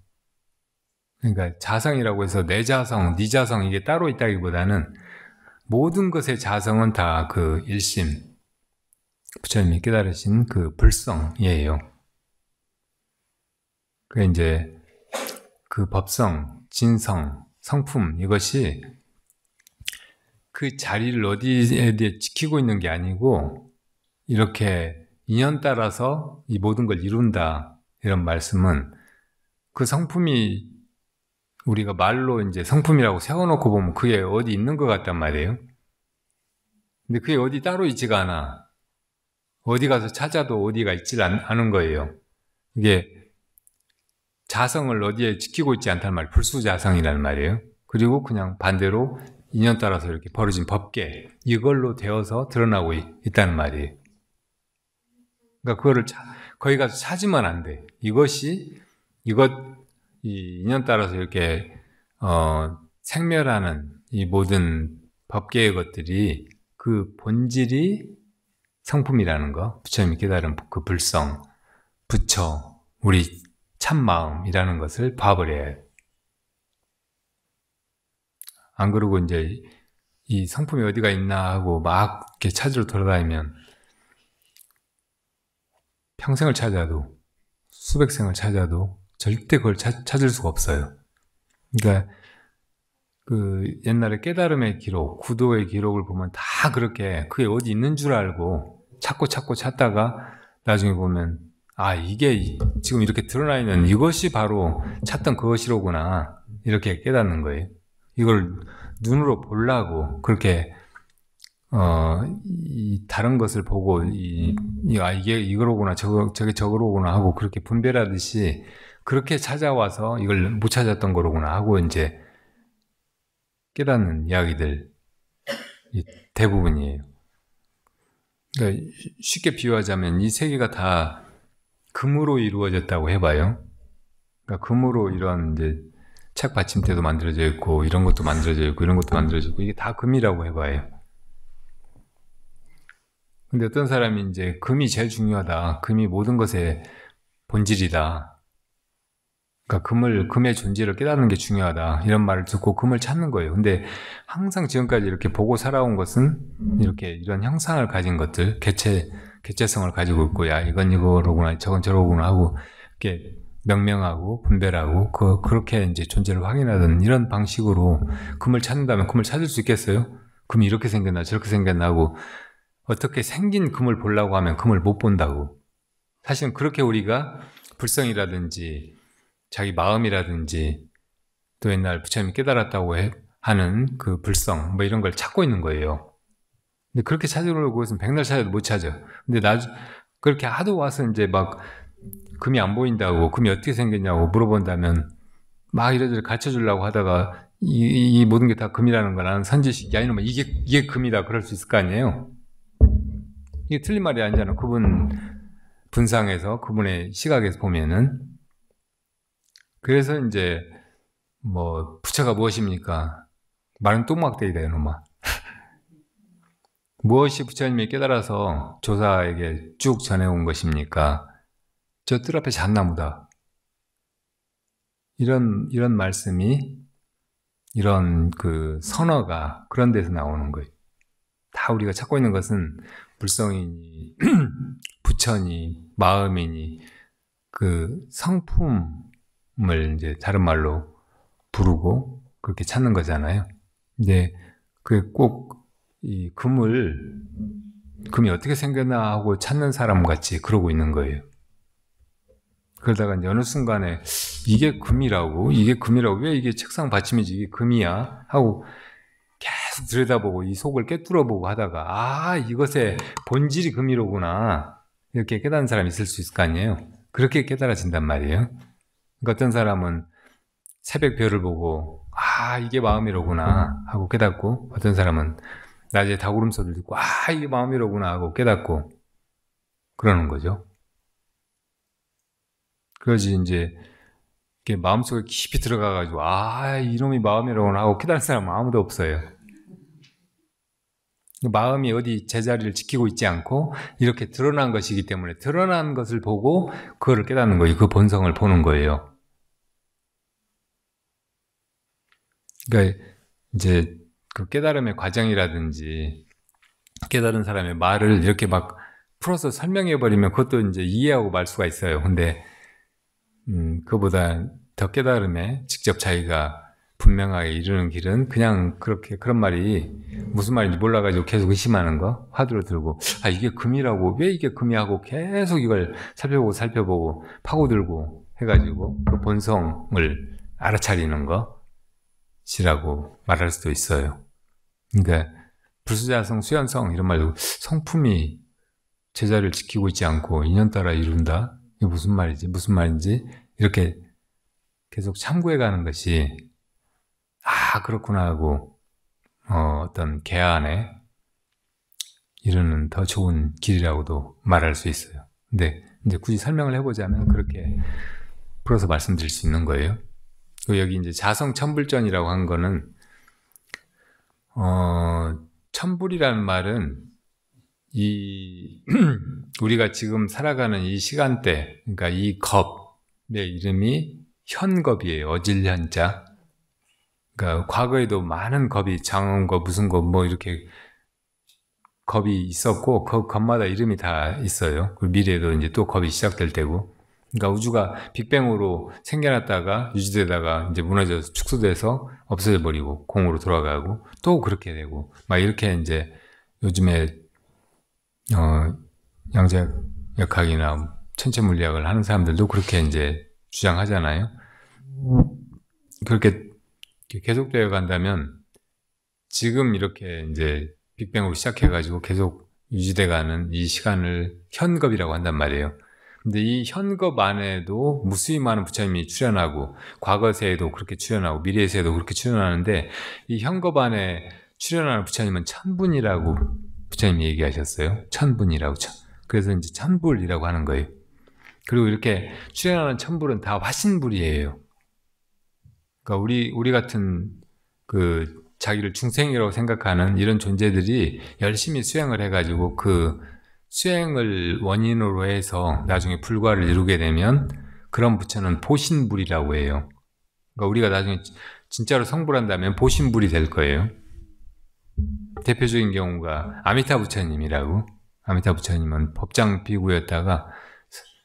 그러니까 자성이라고 해서 내 자성, 네 자성 이게 따로 있다기보다는 모든 것의 자성은 다 그 일심, 부처님이 깨달으신 그 불성이에요. 그 이제 그 법성, 진성, 성품 이것이 그 자리를 어디에 지키고 있는 게 아니고 이렇게 인연 따라서 이 모든 걸 이룬다, 이런 말씀은 그 성품이 우리가 말로 이제 성품이라고 세워놓고 보면 그게 어디 있는 것 같단 말이에요. 근데 그게 어디 따로 있지가 않아. 어디 가서 찾아도 어디가 있지 않은 거예요. 이게 자성을 어디에 지키고 있지 않다는 말, 불수자성이라는 말이에요. 그리고 그냥 반대로 인연 따라서 이렇게 벌어진 법계, 이걸로 되어서 드러나고 있다는 말이에요. 그러니까 그거를 거기 가서 찾으면 안 돼. 이 인연 따라서 이렇게 생멸하는 이 모든 법계의 것들이 그 본질이 성품이라는 거, 부처님이 깨달은 그 불성, 부처, 우리 참마음이라는 것을 봐버려야 해요. 안 그러고 이제 이 성품이 어디가 있나 하고 막 이렇게 찾으러 돌아다니면 평생을 찾아도 수백 생을 찾아도 절대 그걸 찾을 수가 없어요. 그러니까 그 옛날에 깨달음의 기록, 구도의 기록을 보면 다 그렇게 그게 어디 있는 줄 알고 찾고 찾다가 나중에 보면 아, 이게 지금 이렇게 드러나 있는 이것이 바로 찾던 그것이로구나, 이렇게 깨닫는 거예요. 이걸 눈으로 보려고 그렇게 이 다른 것을 보고 이게 이거로구나, 저게 저거로구나 하고 그렇게 분별하듯이 그렇게 찾아와서 이걸 못 찾았던 거로구나 하고 이제 깨닫는 이야기들 대부분이에요. 그러니까 쉽게 비유하자면 이 세계가 다 금으로 이루어졌다고 해봐요. 그러니까 금으로 이런 이제 책 받침대도 만들어져 있고 이런 것도 만들어져 있고 이런 것도 만들어져 있고 이게 다 금이라고 해봐요. 근데 어떤 사람이 이제 금이 제일 중요하다, 금이 모든 것의 본질이다, 그러니까 금의 존재를 깨닫는 게 중요하다, 이런 말을 듣고 금을 찾는 거예요. 근데 항상 지금까지 이렇게 보고 살아온 것은 이렇게 이런 형상을 가진 것들, 개체성을 가지고 있고, 야, 이건 이거로구나, 저건 저거구나 하고 이렇게 명명하고 분별하고 그렇게 이제 존재를 확인하는 이런 방식으로 금을 찾는다면 금을 찾을 수 있겠어요? 금이 이렇게 생겼나 저렇게 생겼나 하고 어떻게 생긴 금을 보려고 하면 금을 못 본다고. 사실은 그렇게 우리가 불성이라든지 자기 마음이라든지 또 옛날 부처님이 깨달았다고 하는 그 불성 뭐 이런 걸 찾고 있는 거예요. 근데 그렇게 찾으려고 해서 백날 찾아도 못 찾아. 근데 그렇게 하도 와서 이제 막 금이 안 보인다고, 금이 어떻게 생겼냐고 물어본다면 막 이래저래 가르쳐 주려고 하다가 이 모든 게 다 금이라는 거 나는 선지식, 야 이놈아 이게 금이다 그럴 수 있을 거 아니에요. 이게 틀린 말이 아니잖아. 그분 분상에서 그분의 시각에서 보면은. 그래서 이제 뭐 부처가 무엇입니까? 말은 똥막대기다 이놈아. 무엇이 부처님이 깨달아서 조사에게 쭉 전해온 것입니까? 저 뜰 앞에 잣나무다. 이런 말씀이, 이런 그 선어가 그런 데서 나오는 거예요. 다 우리가 찾고 있는 것은 불성이니 부처니 마음이니 그 성품을 이제 다른 말로 부르고 그렇게 찾는 거잖아요. 근데 그 꼭 이 금이 어떻게 생겼나 하고 찾는 사람 같이 그러고 있는 거예요. 그러다가 이제 어느 순간에 이게 금이라고 왜 이게 책상 받침이지 이게 금이야 하고 계속 들여다보고 이 속을 꿰뚫어보고 하다가 아, 이것의 본질이 금이로구나 이렇게 깨닫는 사람이 있을 수 있을 거 아니에요. 그렇게 깨달아진단 말이에요. 그러니까 어떤 사람은 새벽 별을 보고 아, 이게 마음이로구나 하고 깨닫고, 어떤 사람은 낮에 닭울음 소리를 듣고 아, 이게 마음이로구나 하고 깨닫고 그러는 거죠. 그러지 이제 마음속에 깊이 들어가가지고 아, 이놈이 마음이로구나 하고 깨달은 사람은 아무도 없어요. 마음이 어디 제자리를 지키고 있지 않고 이렇게 드러난 것이기 때문에 드러난 것을 보고 그거를 깨닫는 거예요. 그 본성을 보는 거예요. 그러니까 이제 그 깨달음의 과정이라든지 깨달은 사람의 말을 이렇게 막 풀어서 설명해버리면 그것도 이제 이해하고 말 수가 있어요. 근데 그보다 더 깨달음에 직접 자기가 분명하게 이르는 길은 그냥 그런 말이 무슨 말인지 몰라가지고 계속 의심하는 거, 화두로 들고 아, 이게 금이라고, 왜 이게 금이 하고 계속 이걸 살펴보고 파고들고 해가지고 그 본성을 알아차리는 것이라고 말할 수도 있어요. 그러니까 불수자성, 수연성 이런 말도 성품이 제자리를 지키고 있지 않고 인연 따라 이룬다? 이게 무슨 말인지 이렇게 계속 참고해가는 것이 아, 그렇구나 하고 어떤 개안에 이르는 더 좋은 길이라고도 말할 수 있어요. 근데 이제 굳이 설명을 해보자면 그렇게 풀어서 말씀드릴 수 있는 거예요. 그리고 여기 이제 자성천불전이라고 한 거는 천불이라는 말은 우리가 지금 살아가는 이 시간대, 그러니까 이 겁의 이름이 현겁이에요. 어질현자. 그러니까 과거에도 많은 겁이, 장엄겁, 무슨 겁, 뭐 이렇게 겁이 있었고 그 겁마다 이름이 다 있어요. 그 미래에도 이제 또 겁이 시작될 때고. 그러니까 우주가 빅뱅으로 생겨났다가 유지되다가 이제 무너져서 축소돼서 없어져 버리고 공으로 돌아가고 또 그렇게 되고 막 이렇게 이제 요즘에 양자역학이나 천체 물리학을 하는 사람들도 그렇게 이제 주장하잖아요. 그렇게 계속되어 간다면 지금 이렇게 이제 빅뱅으로 시작해가지고 계속 유지돼가는 이 시간을 현겁이라고 한단 말이에요. 근데 이 현겁 안에도 무수히 많은 부처님이 출현하고 과거 세에도 그렇게 출현하고 미래 세에도 그렇게 출현하는데 이 현겁 안에 출현하는 부처님은 천분이라고 부처님이 얘기하셨어요. 천분이라고. 그래서 이제 천불이라고 하는 거예요. 그리고 이렇게 출현하는 천불은 다 화신불이에요. 그러니까 우리 같은 그 자기를 중생이라고 생각하는 이런 존재들이 열심히 수행을 해가지고 그 수행을 원인으로 해서 나중에 불과를 이루게 되면 그런 부처는 보신불이라고 해요. 그러니까 우리가 나중에 진짜로 성불한다면 보신불이 될 거예요. 대표적인 경우가 아미타 부처님이라고. 아미타 부처님은 법장 비구였다가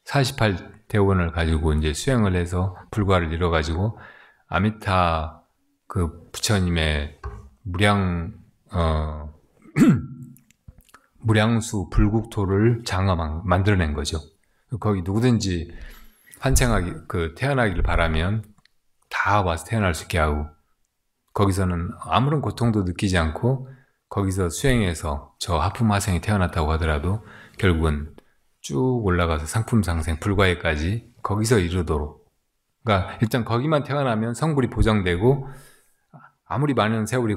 48대원을 가지고 이제 수행을 해서 불과를 이뤄가지고 아미타 그 부처님의 무량수 불국토를 만들어낸 거죠. 거기 누구든지 태어나기를 바라면 다 와서 태어날 수 있게 하고, 거기서는 아무런 고통도 느끼지 않고, 거기서 수행해서 저 하품화생이 태어났다고 하더라도, 결국은 쭉 올라가서 상품상생, 불과해까지 거기서 이르도록. 그러니까 일단 거기만 태어나면 성불이 보장되고, 아무리 많은 세월이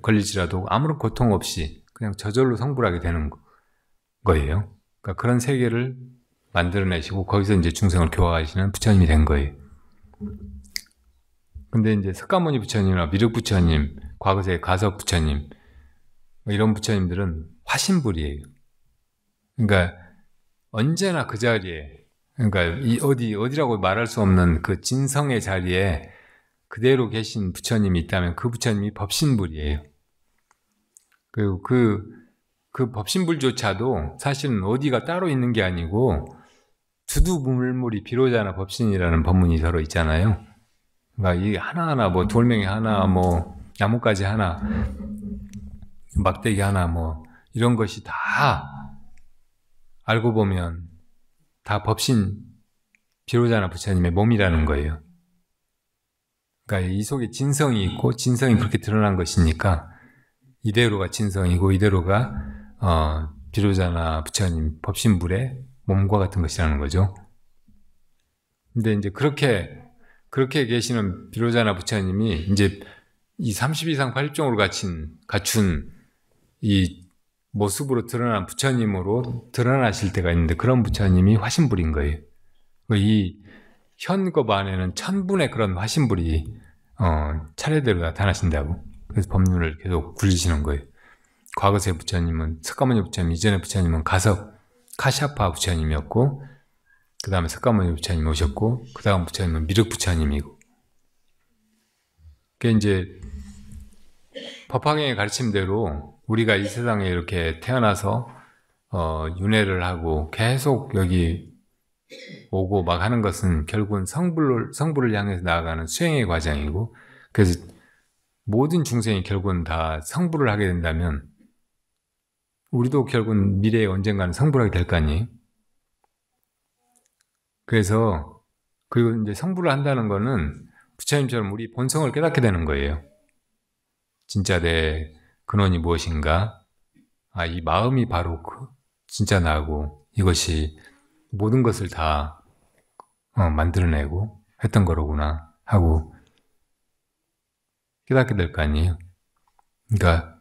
걸릴지라도 아무런 고통 없이 그냥 저절로 성불하게 되는 거예요. 그러니까 그런 세계를 만들어내시고 거기서 이제 중생을 교화하시는 부처님이 된 거예요. 근데 이제 석가모니 부처님이나 미륵 부처님, 과거세 가섭 부처님, 이런 부처님들은 화신불이에요. 그러니까 언제나 그 자리에, 그러니까 어디라고 말할 수 없는 그 진성의 자리에 그대로 계신 부처님이 있다면 그 부처님이 법신불이에요. 그리고 그 법신불조차도 사실은 어디가 따로 있는 게 아니고 두두물물이 비로자나 법신이라는 법문이 서로 있잖아요. 그러니까 이 하나하나 뭐 돌멩이 하나, 뭐 나뭇가지 하나, 막대기 하나, 뭐 이런 것이 다 알고 보면 다 법신 비로자나 부처님의 몸이라는 거예요. 그러니까 이 속에 진성이 있고 진성이 그렇게 드러난 것이니까 이대로가 진성이고 이대로가 비로자나 부처님 법신불의 몸과 같은 것이라는 거죠. 근데 이제 그렇게 계시는 비로자나 부처님이 이제 이 32상 80종으로 갖춘 이 모습으로 드러난 부처님으로 드러나실 때가 있는데 그런 부처님이 화신불인 거예요. 이 현겁 안에는 천분의 그런 화신불이 차례대로 나타나신다고. 그래서 법륜을 계속 굴리시는 거예요. 과거세 부처님은 석가모니 부처님, 이전의 부처님은 카샤파 부처님이었고, 그 다음에 석가모니 부처님이 오셨고, 그 다음 부처님은 미륵 부처님이고. 그게 이제 법화경의 가르침대로 우리가 이 세상에 이렇게 태어나서 윤회를 하고 계속 여기 오고 막 하는 것은 결국은 성불을 향해서 나아가는 수행의 과정이고, 그래서 모든 중생이 결국은 다 성불을 하게 된다면 우리도 결국은 미래에 언젠가는 성불하게 될 거 아니에요. 그래서 그리고 이제 성불을 한다는 거는 부처님처럼 우리 본성을 깨닫게 되는 거예요. 진짜 내 근원이 무엇인가? 이 마음이 바로 진짜 나고 이것이 모든 것을 다 만들어내고 했던 거로구나 하고 깨닫게 될 거 아니에요. 그러니까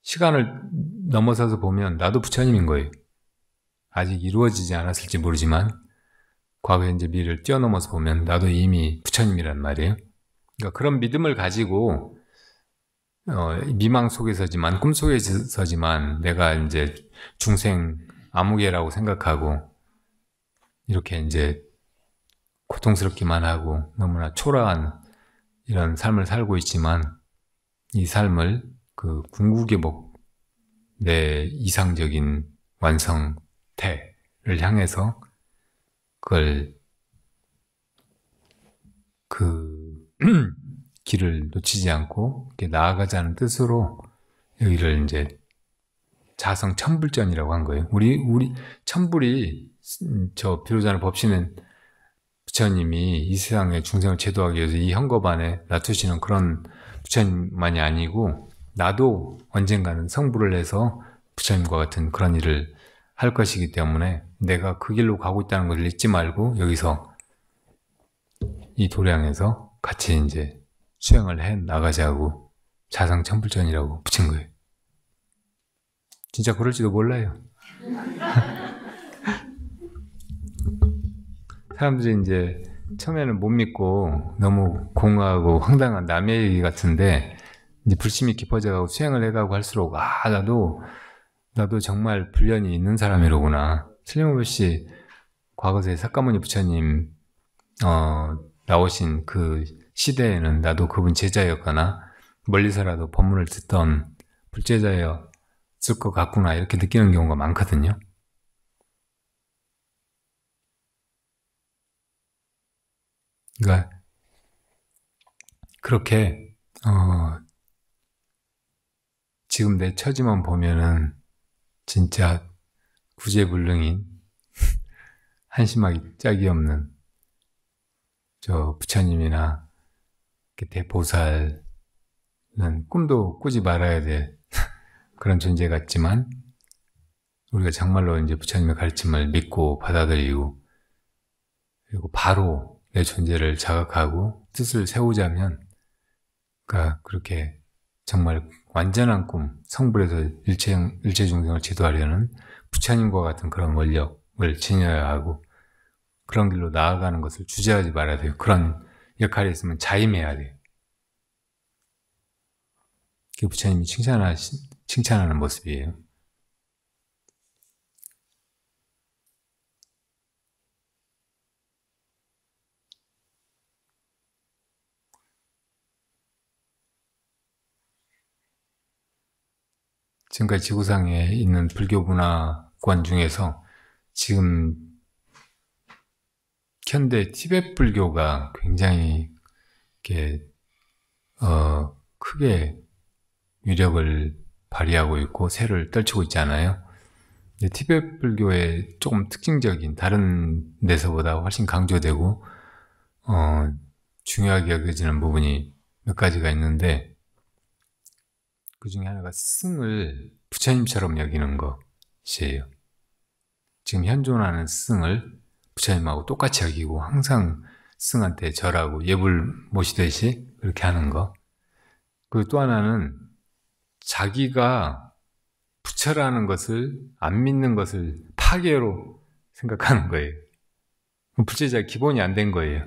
시간을 넘어서서 보면 나도 부처님인 거예요. 아직 이루어지지 않았을지 모르지만 과거, 현재, 미래를 뛰어넘어서 보면 나도 이미 부처님이란 말이에요. 그러니까 그런 믿음을 가지고 미망 속에서지만 꿈 속에서지만 내가 이제 중생 아무개라고 생각하고 이렇게 이제 고통스럽기만 하고 너무나 초라한 이런 삶을 살고 있지만 이 삶을 그 궁극의 내 이상적인 완성태를 향해서 그걸 길을 놓치지 않고 이렇게 나아가자는 뜻으로 여기를 이제 자성 천불전이라고 한 거예요. 우리 천불이 저 비로자는 법신은 부처님이 이 세상의 중생을 제도하기 위해서 이 현겁 안에 놔두시는 그런 부처님만이 아니고 나도 언젠가는 성불을 해서 부처님과 같은 그런 일을 할 것이기 때문에 내가 그 길로 가고 있다는 것을 잊지 말고 여기서 이 도량에서 같이 이제 수행을 해 나가자고 자상천불전이라고 붙인 거예요. 진짜 그럴지도 몰라요. 사람들이 이제 처음에는 못 믿고 너무 공허하고 황당한 남의 얘기 같은데 이제 불심이 깊어져가고 수행을 해가고 할수록 나도 정말 불련이 있는 사람이로구나. 틀림없이 과거세 사카모니 부처님 나오신 그 시대에는 나도 그분 제자였거나 멀리서라도 법문을 듣던 불제자였을 것 같구나 이렇게 느끼는 경우가 많거든요. 그러니까 그렇게 지금 내 처지만 보면은 진짜 구제불능인 한심하기 짝이 없는 저 부처님이나 대보살은 꿈도 꾸지 말아야 될 그런 존재 같지만 우리가 정말로 이제 부처님의 가르침을 믿고 받아들이고 그리고 바로 내 존재를 자각하고 뜻을 세우자면 그러니까 그렇게 정말 완전한 꿈, 성불에서 일체 중생을 지도하려는 부처님과 같은 그런 원력을 지녀야 하고 그런 길로 나아가는 것을 주저하지 말아야 돼요. 그런 역할이 있으면 자임해야 돼요. 그게 부처님이 칭찬하는 모습이에요. 지금까지 지구상에 있는 불교 문화권 중에서 지금 현대 티베트 불교가 굉장히 이렇게 크게 위력을 발휘하고 있고 세를 떨치고 있잖아요. 근데 티베트 불교의 조금 특징적인 다른 데서보다 훨씬 강조되고 중요하게 여겨지는 부분이 몇 가지가 있는데 그 중에 하나가 승을 부처님처럼 여기는 것이에요. 지금 현존하는 승을 부처님하고 똑같이 여기고 항상 승한테 절하고 예불 모시듯이 그렇게 하는 거. 그리고 또 하나는 자기가 부처라는 것을 안 믿는 것을 파괴로 생각하는 거예요. 부처자 기본이 안 된 거예요.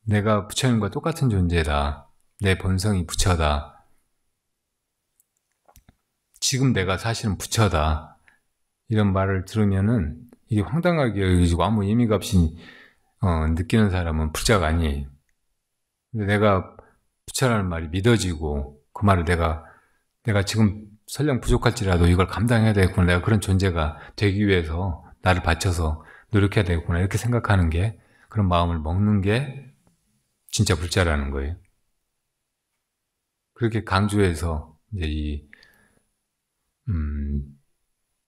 내가 부처님과 똑같은 존재다. 내 본성이 부처다. 지금 내가 사실은 부처다. 이런 말을 들으면은 이게 황당하게 여기지고 아무 의미가 없이 느끼는 사람은 부처가 아니에요. 근데 내가 부처라는 말이 믿어지고 그 말을 내가 지금 설령 부족할지라도 이걸 감당해야 되겠구나. 내가 그런 존재가 되기 위해서 나를 바쳐서 노력해야 되겠구나. 이렇게 생각하는 게 그런 마음을 먹는 게 진짜 불자라는 거예요. 그렇게 강조해서 이제 이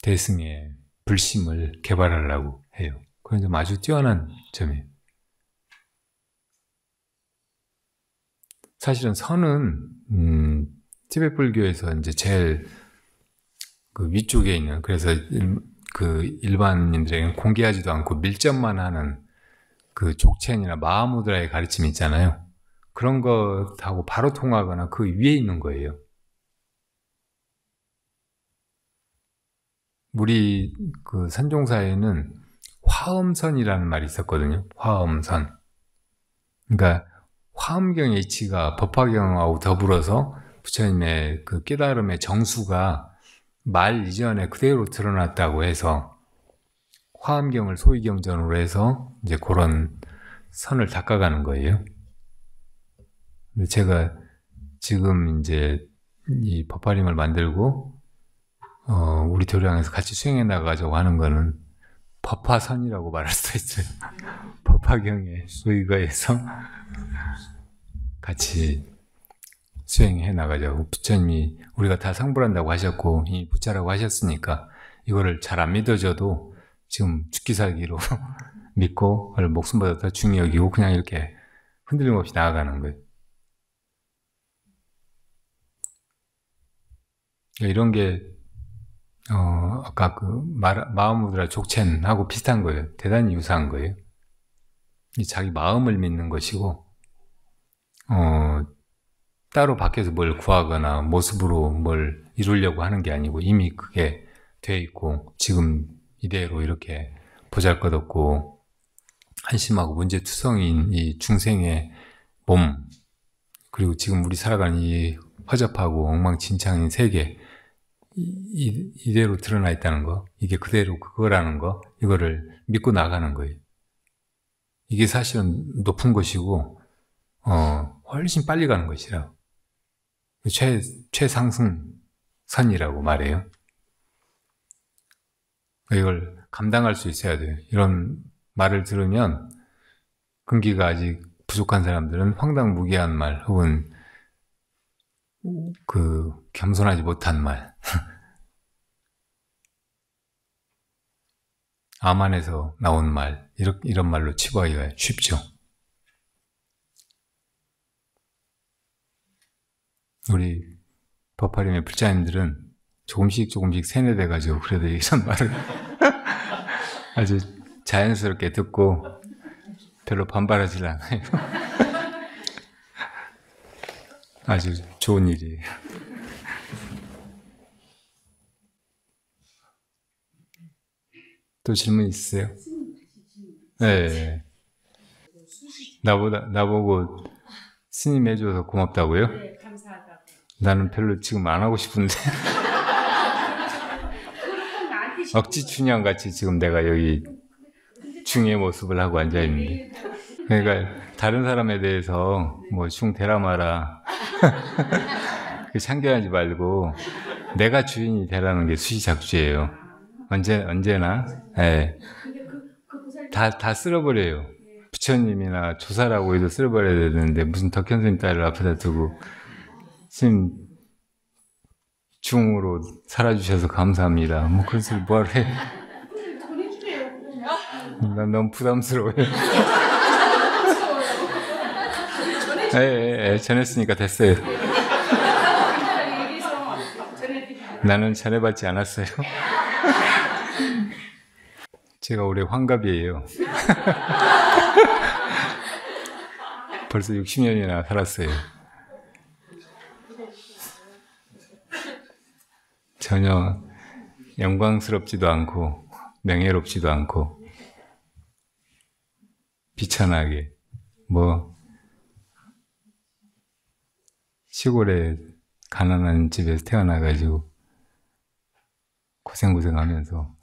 대승의 불심을 개발하려고 해요. 그건 좀 아주 뛰어난 점이에요. 사실은 선은 티베트 불교에서 이제 제일 그 위쪽에 있는 그래서 그 일반인들에게는 공개하지도 않고 밀접만 하는 그 족첸이나 마하무드라의 가르침이 있잖아요. 그런 것하고 바로 통하거나 그 위에 있는 거예요. 우리 그 선종사에는 화엄선이라는 말이 있었거든요. 화엄선. 그러니까 화엄경의 이치가 법화경하고 더불어서 부처님의 그 깨달음의 정수가 말 이전에 그대로 드러났다고 해서 화엄경을 소위경전으로 해서 이제 그런 선을 닦아가는 거예요. 근데 제가 지금 이제 이 법화림을 만들고 우리 교량에서 같이 수행해 나가자고 하는 거는 법화선이라고 말할 수도 있어요. 법화경에 의거해서 같이 수행해 나가자고. 부처님이 우리가 다 상불한다고 하셨고 이 부처라고 하셨으니까 이거를 잘 안 믿어져도 지금 죽기 살기로 믿고 그걸 목숨보다 더 중히 여기고 그냥 이렇게 흔들림 없이 나아가는 거예요. 이런 게 아까 그 마음무드라 족첸하고 비슷한 거예요. 대단히 유사한 거예요. 자기 마음을 믿는 것이고 따로 밖에서 뭘 구하거나 모습으로 뭘 이루려고 하는 게 아니고 이미 그게 돼 있고 지금 이대로 이렇게 보잘것없고 한심하고 문제투성인 이 중생의 몸, 그리고 지금 우리 살아가는 이 허접하고 엉망진창인 세계, 이대로 드러나 있다는 거, 이게 그대로 그거라는 거, 이거를 믿고 나가는 거예요. 이게 사실은 높은 것이고 훨씬 빨리 가는 것이라 최상승선이라고 말해요. 이걸 감당할 수 있어야 돼요. 이런 말을 들으면 근기가 아직 부족한 사람들은 황당무계한 말 혹은 그 겸손하지 못한 말 암 안에서 나온 말 이런 말로 치부하기가 쉽죠. 우리 법화림의 불자님들은 조금씩 세뇌돼가지고 그래도 이런 말을 아주 자연스럽게 듣고 별로 반발하지 않아요. 아주 좋은 일이에요. 또 질문 있으세요? 네. 나보고 스님 해줘서 고맙다고요? 네, 감사하다고. 나는 별로 지금 안 하고 싶은데 억지 춘향같이 지금 내가 여기 중의 모습을 하고 앉아있는데, 그러니까 다른 사람에 대해서 뭐 중 되라마라 참견하지 말고 내가 주인이 되라는 게 수시작주예요. 언제나 다 쓸어버려요. 부처님이나 조사라고 해도 쓸어버려야 되는데 무슨 덕현스님 딸을 앞에다 두고 스님 중으로 살아주셔서 감사합니다. 뭐 그런 소리 뭐하러 해. 난 너무 부담스러워요. 전했으니까 됐어요. 나는 전해받지 않았어요. 제가 올해 환갑이에요. 벌써 60년이나 살았어요. 전혀 영광스럽지도 않고 명예롭지도 않고 비천하게 뭐 시골에 가난한 집에서 태어나가지고 고생하면서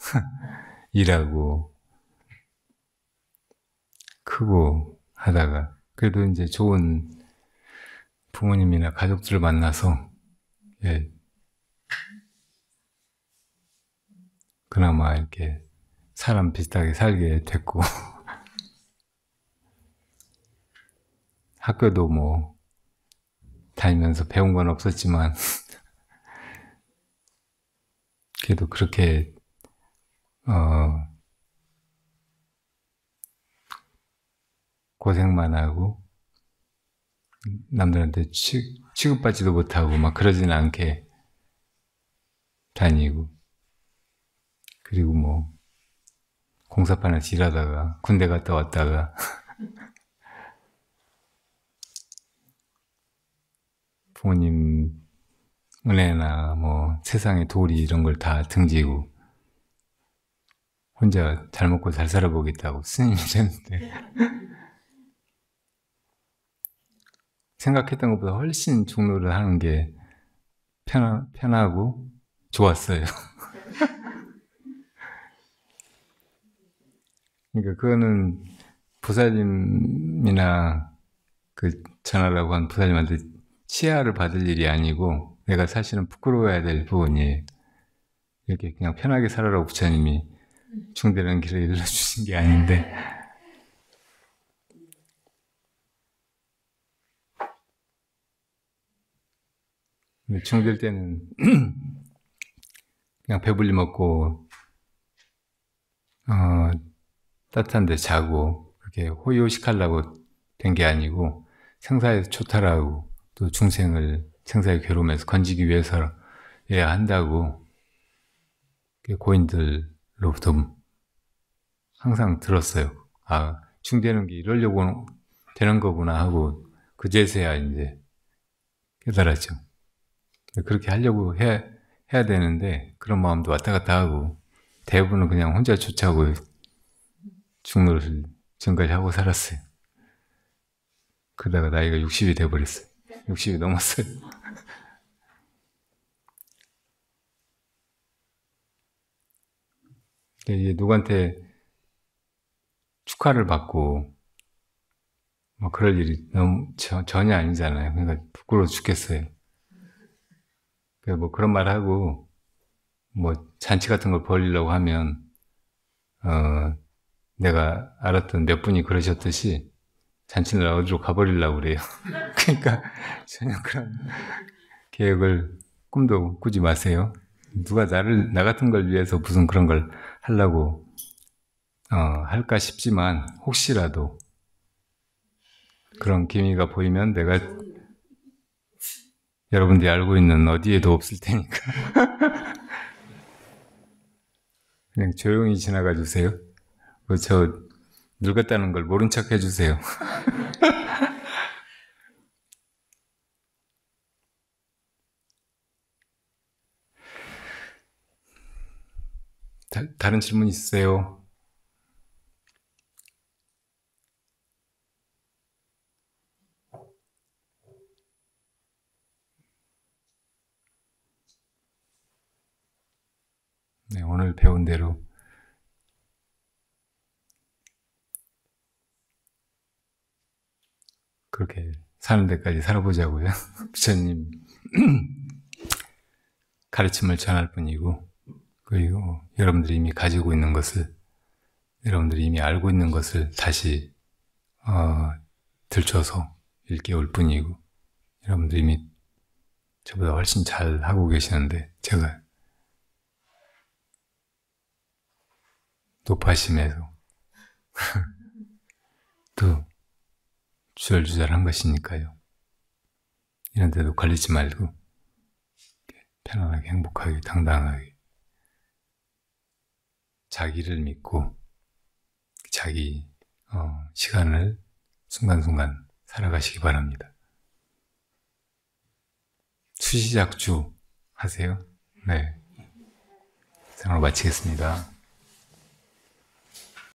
일하고 크고 하다가 그래도 이제 좋은 부모님이나 가족들을 만나서 그나마 이렇게 사람 비슷하게 살게 됐고 학교도 뭐 다니면서 배운 건 없었지만 그래도 그렇게 고생만 하고 남들한테 취급받지도 못하고 막 그러지는 않게 다니고, 그리고 뭐 공사판에서 일하다가 군대 갔다 왔다가 부모님 은혜나 뭐 세상의 도리 이런 걸 다 등지고 혼자 잘 먹고 잘 살아보겠다고 스님이 됐는데 생각했던 것보다 훨씬 중노를 하는 게 편하고 좋았어요. 그러니까 그거는 부사님이나 그 전하라고 한 부사님한테 치하를 받을 일이 아니고 내가 사실은 부끄러워야 될 부분이에요. 이렇게 그냥 편하게 살아라고 부처님이 충되는 길을 일러주신 게 아닌데, 충될 때는 그냥 배불리 먹고 따뜻한 데 자고 그렇게 호의호식하려고 된 게 아니고 생사에서 초탈하고 또 중생을 생사의 괴로움에서 건지기 위해서야 한다고 고인들로부터 항상 들었어요. 아, 충되는 게 이러려고 되는 거구나 하고 그제서야 이제 깨달았죠. 그렇게 하려고 해야 되는데 그런 마음도 왔다 갔다 하고 대부분은 그냥 혼자 쫓아오고 중노릇을 지금까지 하고 살았어요. 그러다가 나이가 60이 돼버렸어요. 60이 넘었어요. 이게 누구한테 축하를 받고 뭐 그럴 일이 너무 전혀 아니잖아요. 그러니까 부끄러워 죽겠어요. 그래서 뭐 그런 말 하고 뭐 잔치 같은 걸 벌이려고 하면 내가 알았던 몇 분이 그러셨듯이 잔치를 어디로 가버리려고 그래요. 그러니까 전혀 그런 계획을 꿈도 꾸지 마세요. 누가 나 같은 걸 위해서 무슨 그런 걸 하려고 할까 싶지만 혹시라도 그런 기미가 보이면 내가 여러분들이 알고 있는 어디에도 없을 테니까 그냥 조용히 지나가 주세요. 저 늙었다는 걸 모른 척 해주세요. 다른 질문 있으세요? 네, 오늘 배운 대로 그렇게 사는 데까지 살아보자고요. 부처님 가르침을 전할 뿐이고, 그리고 여러분들이 이미 가지고 있는 것을, 여러분들이 이미 알고 있는 것을 다시 들춰서 일깨울 뿐이고, 여러분들이 이미 저보다 훨씬 잘 하고 계시는데 제가 높아심에서 또 주절주절한 것이니까요. 이런 데도 걸리지 말고 편안하게 행복하게 당당하게 자기를 믿고 자기 시간을 순간순간 살아가시기 바랍니다. 수시작주 하세요. 네, 생으로 마치겠습니다.